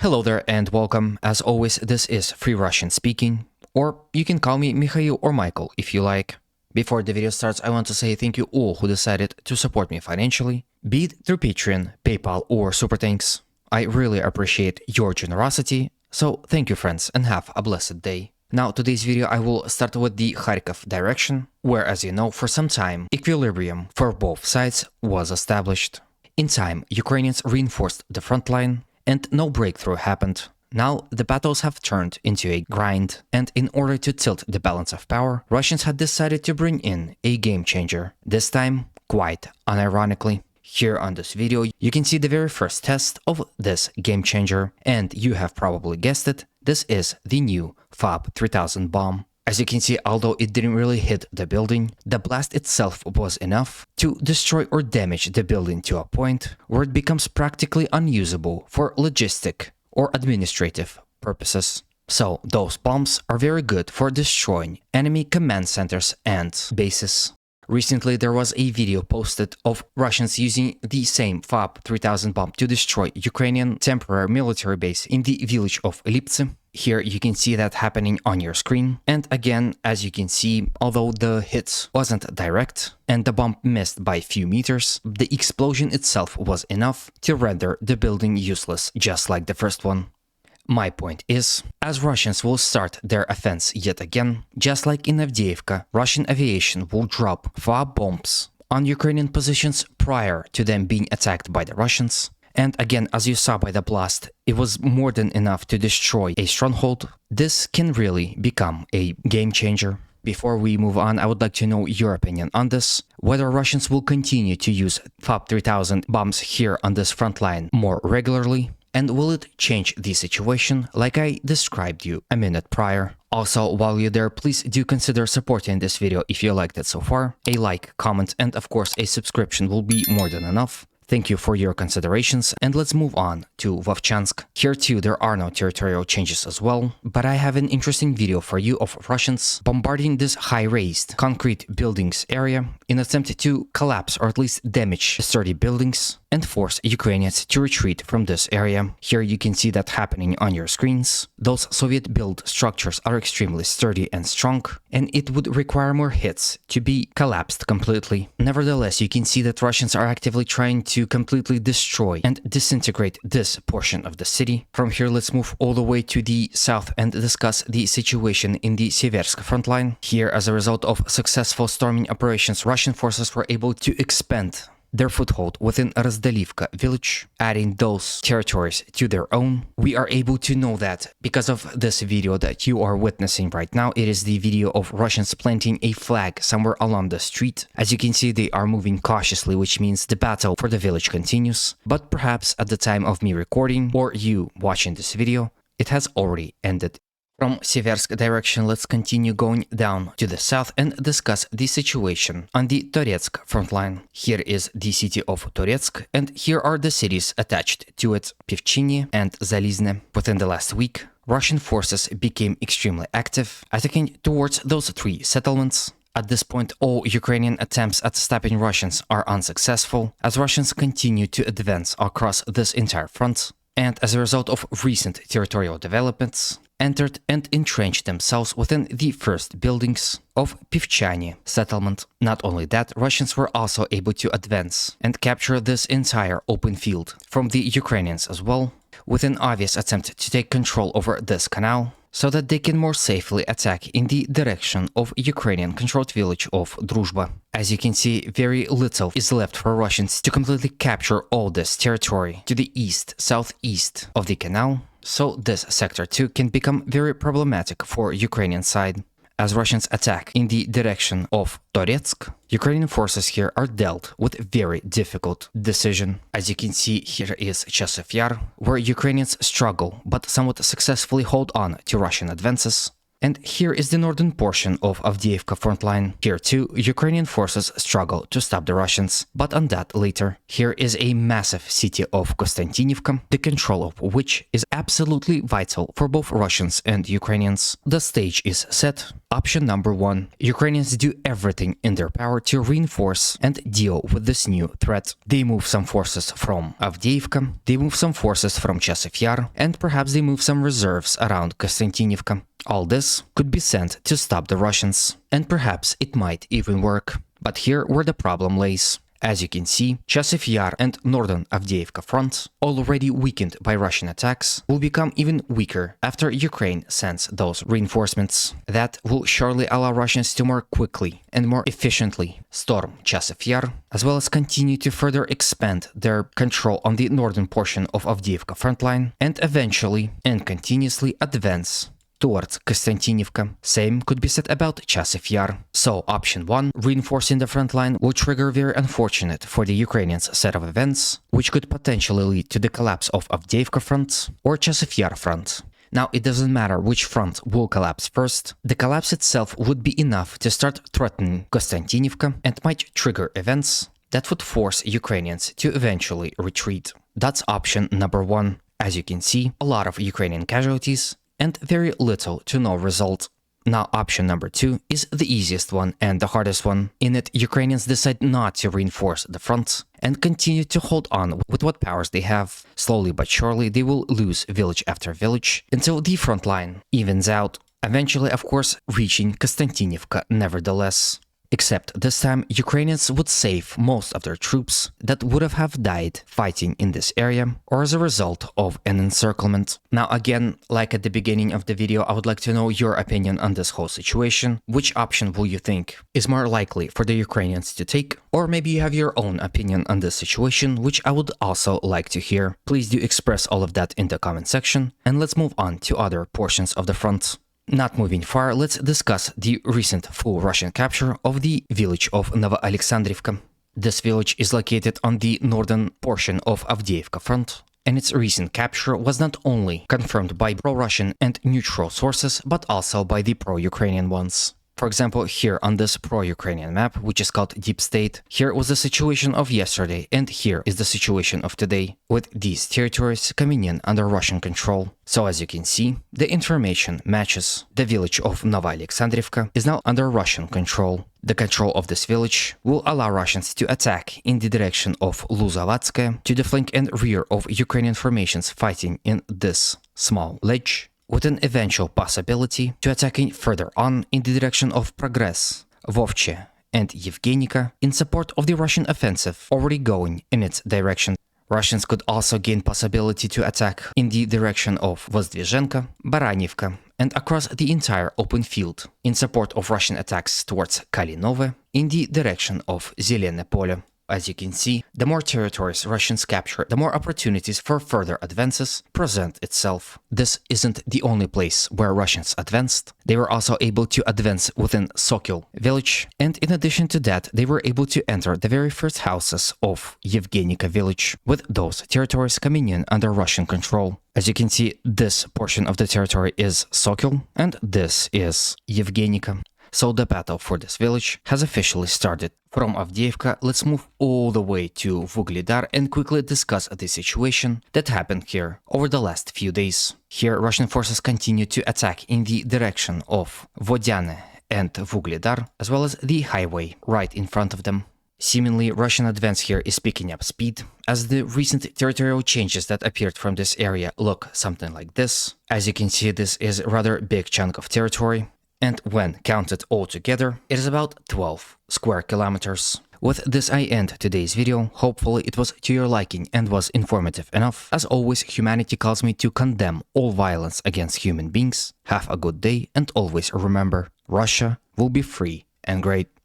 Hello there and welcome. As always, this is Free Russian speaking, or you can call me Mikhail or Michael if you like. Before the video starts, I want to say thank you all who decided to support me financially, be it through Patreon, PayPal or Super Thanks. I really appreciate your generosity, so thank you friends and have a blessed day. Now today's video I will start with the Kharkov direction, where as you know for some time equilibrium for both sides was established. In time, Ukrainians reinforced the front line and no breakthrough happened. Now the battles have turned into a grind, and in order to tilt the balance of power, Russians had decided to bring in a game changer, this time quite unironically. Here on this video you can see the very first test of this game changer, and you have probably guessed it, this is the new Fab-3000 bomb. As you can see, although it didn't really hit the building, the blast itself was enough to destroy or damage the building to a point where it becomes practically unusable for logistic or administrative purposes. So those bombs are very good for destroying enemy command centers and bases. Recently there was a video posted of Russians using the same Fab-3000 bomb to destroy Ukrainian temporary military base in the village of Liptsi. Here you can see that happening on your screen, and again, as you can see, although the hit wasn't direct and the bomb missed by a few meters, the explosion itself was enough to render the building useless, just like the first one. My point is, as Russians will start their offense yet again, just like in Avdiivka, Russian aviation will drop Fab bombs on Ukrainian positions prior to them being attacked by the Russians. And again, as you saw by the blast, it was more than enough to destroy a stronghold. This can really become a game changer. Before we move on, I would like to know your opinion on this, whether Russians will continue to use Fab-3000 bombs here on this front line more regularly, and will it change the situation like I described you a minute prior. Also, while you're there, please do consider supporting this video if you liked it so far. A like, comment, and of course a subscription will be more than enough. Thank you for your considerations, and let's move on to Vovchansk. Here too there are no territorial changes as well, but I have an interesting video for you of Russians bombarding this high-raised concrete buildings area in attempt to collapse or at least damage sturdy buildings and force Ukrainians to retreat from this area. Here you can see that happening on your screens. Those Soviet-built structures are extremely sturdy and strong, and it would require more hits to be collapsed completely. Nevertheless, you can see that Russians are actively trying to completely destroy and disintegrate this portion of the city. From here, let's move all the way to the south and discuss the situation in the Seversk front line. Here, as a result of successful storming operations, Russian forces were able to expand their foothold within Razdalivka village, adding those territories to their own. We are able to know that because of this video that you are witnessing right now. It is the video of Russians planting a flag somewhere along the street. As you can see, they are moving cautiously, which means the battle for the village continues. But perhaps at the time of me recording, or you watching this video, it has already ended. From Seversk direction, let's continue going down to the south and discuss the situation on the Toretsk front line. Here is the city of Toretsk, and here are the cities attached to it, Pivchini and Zalizne. Within the last week, Russian forces became extremely active, attacking towards those three settlements. At this point, all Ukrainian attempts at stopping Russians are unsuccessful, as Russians continue to advance across this entire front, and as a result of recent territorial developments, entered and entrenched themselves within the first buildings of Pivchani settlement. Not only that, Russians were also able to advance and capture this entire open field from the Ukrainians as well, with an obvious attempt to take control over this canal, so that they can more safely attack in the direction of Ukrainian-controlled village of Druzhba. As you can see, very little is left for Russians to completely capture all this territory to the east-southeast of the canal, so this sector too can become very problematic for Ukrainian side. As Russians attack in the direction of Toretsk, Ukrainian forces here are dealt with a very difficult decision. As you can see, here is Chasov Yar, where Ukrainians struggle but somewhat successfully hold on to Russian advances. And here is the northern portion of Avdiivka front line. Here too, Ukrainian forces struggle to stop the Russians, but on that later. Here is a massive city of Konstantinivka, the control of which is absolutely vital for both Russians and Ukrainians. The stage is set. Option number 1. Ukrainians do everything in their power to reinforce and deal with this new threat. They move some forces from Avdiivka, they move some forces from Chasiv Yar, and perhaps they move some reserves around Konstantinivka. All this could be sent to stop the Russians, and perhaps it might even work. But here where the problem lays. As you can see, Chasiv Yar and northern Avdiivka front, already weakened by Russian attacks, will become even weaker after Ukraine sends those reinforcements. That will surely allow Russians to more quickly and more efficiently storm Chasiv Yar, as well as continue to further expand their control on the northern portion of Avdiivka frontline, and eventually and continuously advance towards Konstantinivka. Same could be said about Chasiv Yar. So option 1, reinforcing the front line, will trigger very unfortunate for the Ukrainians set of events, which could potentially lead to the collapse of Avdiivka front or Chasiv Yar front. Now, it doesn't matter which front will collapse first, the collapse itself would be enough to start threatening Konstantinivka and might trigger events that would force Ukrainians to eventually retreat. That's option number 1. As you can see, a lot of Ukrainian casualties, and very little to no result. Now option number 2 is the easiest one and the hardest one. In it, Ukrainians decide not to reinforce the front and continue to hold on with what powers they have. Slowly but surely they will lose village after village until the front line evens out, eventually of course reaching Konstantinivka nevertheless. Except this time, Ukrainians would save most of their troops that would have died fighting in this area or as a result of an encirclement. Now again, like at the beginning of the video, I would like to know your opinion on this whole situation. Which option will you think is more likely for the Ukrainians to take? Or maybe you have your own opinion on this situation, which I would also like to hear. Please do express all of that in the comment section, and let's move on to other portions of the front. Not moving far, let's discuss the recent full Russian capture of the village of Novoalexandrivka. This village is located on the northern portion of Avdiivka front, and its recent capture was not only confirmed by pro-Russian and neutral sources, but also by the pro-Ukrainian ones. For example, here on this pro-Ukrainian map, which is called Deep State, here was the situation of yesterday, and here is the situation of today, with these territories coming in under Russian control. So as you can see, the information matches. The village of Novoalexandrivka is now under Russian control. The control of this village will allow Russians to attack in the direction of Luzovatskaya, to the flank and rear of Ukrainian formations fighting in this small ledge, with an eventual possibility to attacking further on in the direction of Progress, Vovche, and Yevgenika in support of the Russian offensive already going in its direction. Russians could also gain possibility to attack in the direction of Vozdvizhenka, Baranivka, and across the entire open field in support of Russian attacks towards Kalinove in the direction of Zelene Pole. As you can see, the more territories Russians capture, the more opportunities for further advances present itself. This isn't the only place where Russians advanced. They were also able to advance within Sokol village, and in addition to that, they were able to enter the very first houses of Yevgenika village, with those territories coming in under Russian control. As you can see, this portion of the territory is Sokol, and this is Yevgenika. So the battle for this village has officially started. From Avdiivka, let's move all the way to Vuglidar and quickly discuss the situation that happened here over the last few days. Here, Russian forces continue to attack in the direction of Vodyane and Vuglidar, as well as the highway right in front of them. Seemingly, Russian advance here is picking up speed, as the recent territorial changes that appeared from this area look something like this. As you can see, this is a rather big chunk of territory, and when counted all together, it is about 12 square kilometers. With this I end today's video. Hopefully it was to your liking and was informative enough. As always, humanity calls me to condemn all violence against human beings. Have a good day, and always remember, Russia will be free and great.